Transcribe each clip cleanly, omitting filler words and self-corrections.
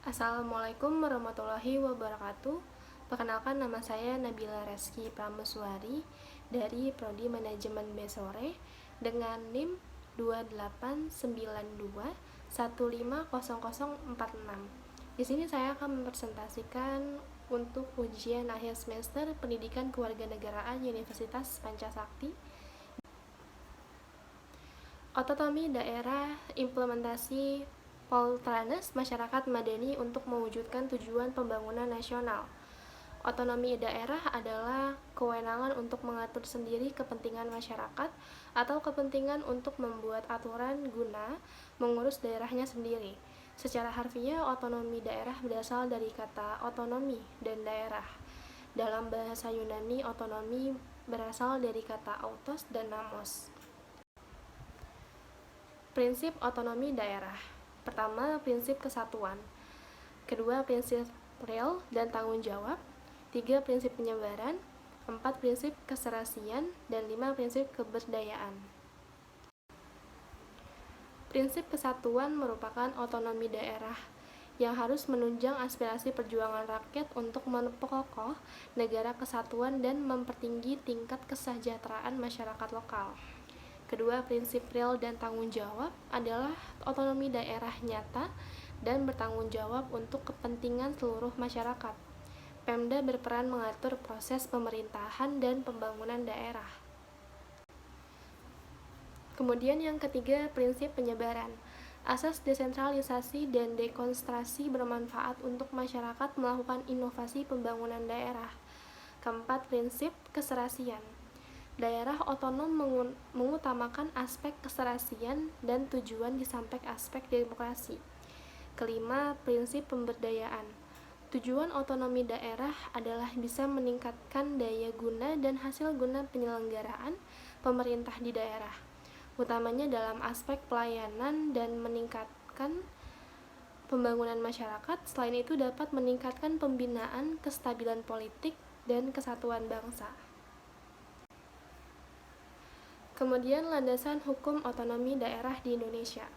Assalamualaikum warahmatullahi wabarakatuh. Perkenalkan, nama saya Nabila Reski Prameswari dari Prodi Manajemen B-Sore dengan NIM 2892150046. Di sini saya akan mempresentasikan untuk ujian akhir semester Pendidikan Kewarganegaraan Universitas Pancasakti. Otonomi daerah, implementasi Poltranes masyarakat madani untuk mewujudkan tujuan pembangunan nasional. Otonomi daerah adalah kewenangan untuk mengatur sendiri kepentingan masyarakat atau kepentingan untuk membuat aturan guna mengurus daerahnya sendiri. Secara harfiah, otonomi daerah berasal dari kata otonomi dan daerah. Dalam bahasa Yunani, otonomi berasal dari kata autos dan namos. Prinsip otonomi daerah. Pertama, prinsip kesatuan. Kedua, prinsip real dan tanggung jawab. 3, prinsip penyebaran. 4, prinsip keserasian. Dan 5, prinsip keberdayaan. Prinsip kesatuan merupakan otonomi daerah yang harus menunjang aspirasi perjuangan rakyat untuk memperkokoh negara kesatuan dan mempertinggi tingkat kesejahteraan masyarakat lokal. Kedua, prinsip real dan tanggung jawab adalah otonomi daerah nyata dan bertanggung jawab untuk kepentingan seluruh masyarakat. Pemda berperan mengatur proses pemerintahan dan pembangunan daerah. Kemudian yang ketiga, prinsip penyebaran. Asas desentralisasi dan dekonsentrasi bermanfaat untuk masyarakat melakukan inovasi pembangunan daerah. Keempat, prinsip keserasian. Daerah otonom mengutamakan aspek keserasian dan tujuan di samping aspek demokrasi. Kelima, prinsip pemberdayaan. Tujuan otonomi daerah adalah bisa meningkatkan daya guna dan hasil guna penyelenggaraan pemerintah di daerah, utamanya dalam aspek pelayanan dan meningkatkan pembangunan masyarakat. Selain itu dapat meningkatkan pembinaan, kestabilan politik, dan kesatuan bangsa. Kemudian landasan hukum otonomi daerah di Indonesia.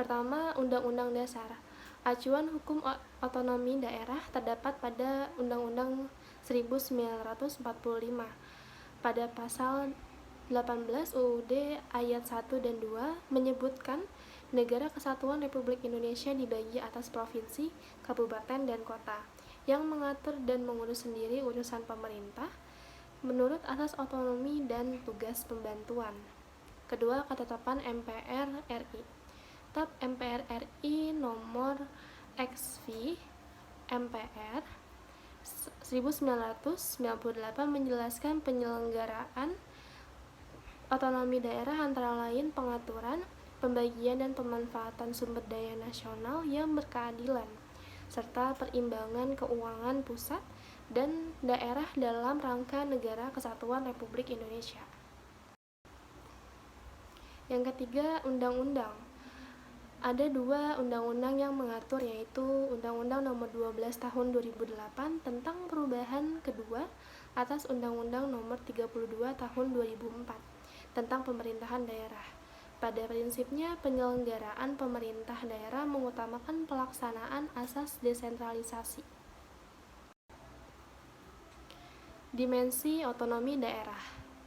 Pertama, Undang-Undang Dasar. Acuan hukum otonomi daerah terdapat pada Undang-Undang 1945 pada pasal 18 UUD ayat 1 dan 2 menyebutkan negara kesatuan Republik Indonesia dibagi atas provinsi, kabupaten, dan kota yang mengatur dan mengurus sendiri urusan pemerintah menurut asas otonomi dan tugas pembantuan. Kedua, ketetapan MPR RI. Tab MPR RI nomor XV MPR 1998 menjelaskan penyelenggaraan otonomi daerah antara lain pengaturan, pembagian dan pemanfaatan sumber daya nasional yang berkeadilan, serta perimbangan keuangan pusat dan daerah dalam rangka negara kesatuan Republik Indonesia. Yang ketiga, undang-undang. Ada 2 undang-undang yang mengatur, yaitu Undang-Undang Nomor 12 Tahun 2008 tentang perubahan kedua atas Undang-Undang Nomor 32 Tahun 2004 tentang pemerintahan daerah. Pada prinsipnya, penyelenggaraan pemerintah daerah mengutamakan pelaksanaan asas desentralisasi. Dimensi otonomi daerah.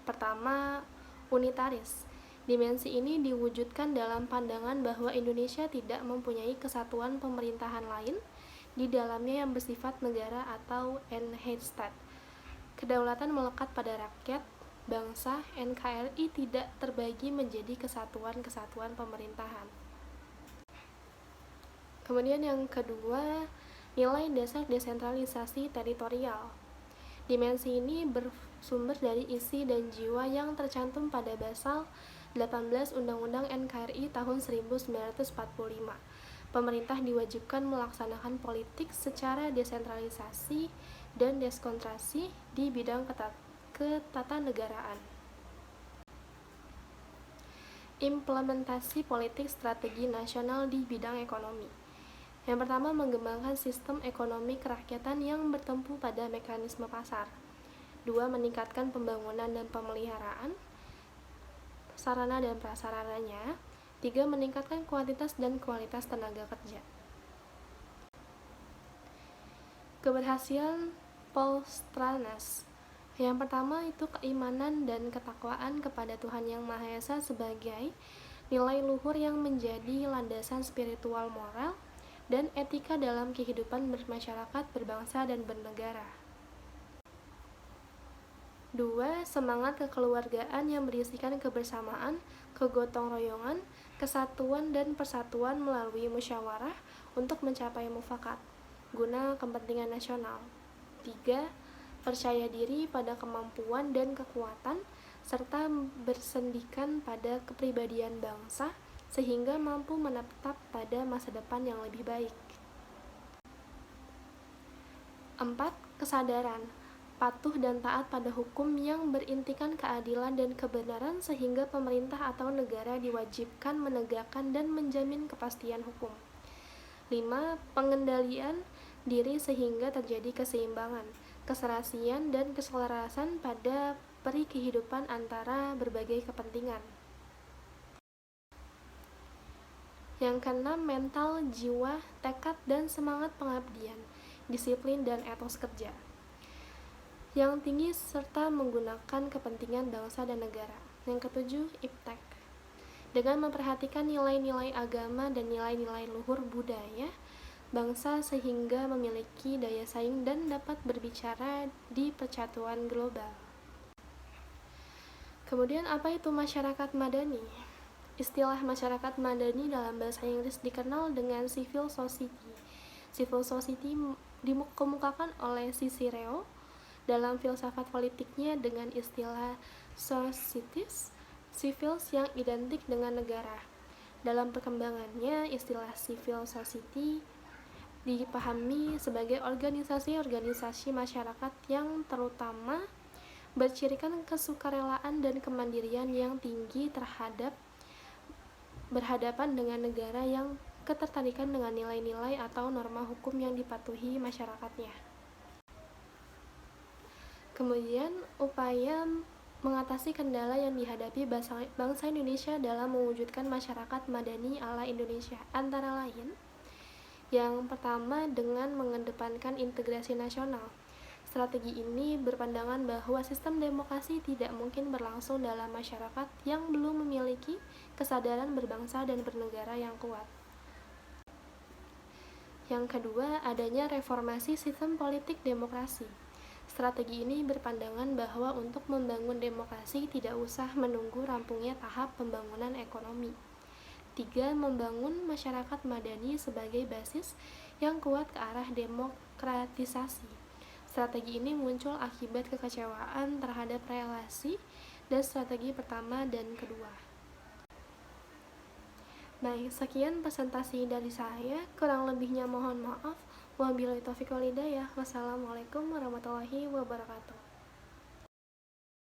Pertama, unitaris. Dimensi ini diwujudkan dalam pandangan bahwa Indonesia tidak mempunyai kesatuan pemerintahan lain di dalamnya yang bersifat negara atau Einheitsstaat. Kedaulatan melekat pada rakyat, bangsa. NKRI tidak terbagi menjadi kesatuan-kesatuan pemerintahan. Kemudian yang kedua, nilai dasar desentralisasi teritorial. Dimensi ini bersumber dari isi dan jiwa yang tercantum pada pasal 18 Undang-Undang NKRI tahun 1945. Pemerintah diwajibkan melaksanakan politik secara desentralisasi dan deskonsentrasi di bidang ketatanegaraan. Implementasi politik strategi nasional di bidang ekonomi. Yang pertama, mengembangkan sistem ekonomi kerakyatan yang bertumpu pada mekanisme pasar. 2, meningkatkan pembangunan dan pemeliharaan sarana dan prasarananya. 3, meningkatkan kuantitas dan kualitas tenaga kerja. Keberhasilan Paul Stranas. Yang pertama itu keimanan dan ketakwaan kepada Tuhan Yang Maha Esa sebagai nilai luhur yang menjadi landasan spiritual moral dan etika dalam kehidupan bermasyarakat, berbangsa, dan bernegara. 2. Semangat kekeluargaan yang berisikan kebersamaan, kegotong royongan, kesatuan dan persatuan melalui musyawarah untuk mencapai mufakat guna kepentingan nasional. 3. Percaya diri pada kemampuan dan kekuatan serta bersendikan pada kepribadian bangsa sehingga mampu menetap pada masa depan yang lebih baik. 4. Kesadaran patuh dan taat pada hukum yang berintikan keadilan dan kebenaran sehingga pemerintah atau negara diwajibkan menegakkan dan menjamin kepastian hukum. 5. Pengendalian diri sehingga terjadi keseimbangan, keserasian, dan keselarasan pada peri kehidupan antara berbagai kepentingan. Yang keenam, mental, jiwa, tekad, dan semangat pengabdian, disiplin, dan etos kerja yang tinggi serta menggunakan kepentingan bangsa dan negara. Yang ketujuh, iptek. Dengan memperhatikan nilai-nilai agama dan nilai-nilai luhur budaya bangsa sehingga memiliki daya saing dan dapat berbicara di percatuan global. Kemudian apa itu masyarakat madani? Istilah masyarakat madani dalam bahasa Inggris dikenal dengan civil society. Civil society dikemukakan oleh Cicero dalam filsafat politiknya dengan istilah societies civils yang identik dengan negara. Dalam perkembangannya, istilah civil society dipahami sebagai organisasi-organisasi masyarakat yang terutama bercirikan kesukarelaan dan kemandirian yang tinggi terhadap berhadapan dengan negara yang ketertarikan dengan nilai-nilai atau norma hukum yang dipatuhi masyarakatnya. Kemudian, upaya mengatasi kendala yang dihadapi bangsa Indonesia dalam mewujudkan masyarakat madani ala Indonesia, antara lain, yang pertama dengan mengedepankan integrasi nasional. Strategi ini berpandangan bahwa sistem demokrasi tidak mungkin berlangsung dalam masyarakat yang belum memiliki kesadaran berbangsa dan bernegara yang kuat. Yang kedua, adanya reformasi sistem politik demokrasi. Strategi ini berpandangan bahwa untuk membangun demokrasi tidak usah menunggu rampungnya tahap pembangunan ekonomi. 3. Membangun masyarakat madani sebagai basis yang kuat ke arah demokratisasi. Strategi ini muncul akibat kekecewaan terhadap relasi dan strategi pertama dan kedua. Baik, sekian presentasi dari saya. Kurang lebihnya mohon maaf. Wabillahi taufiq wal hidayah. Wassalamualaikum warahmatullahi wabarakatuh.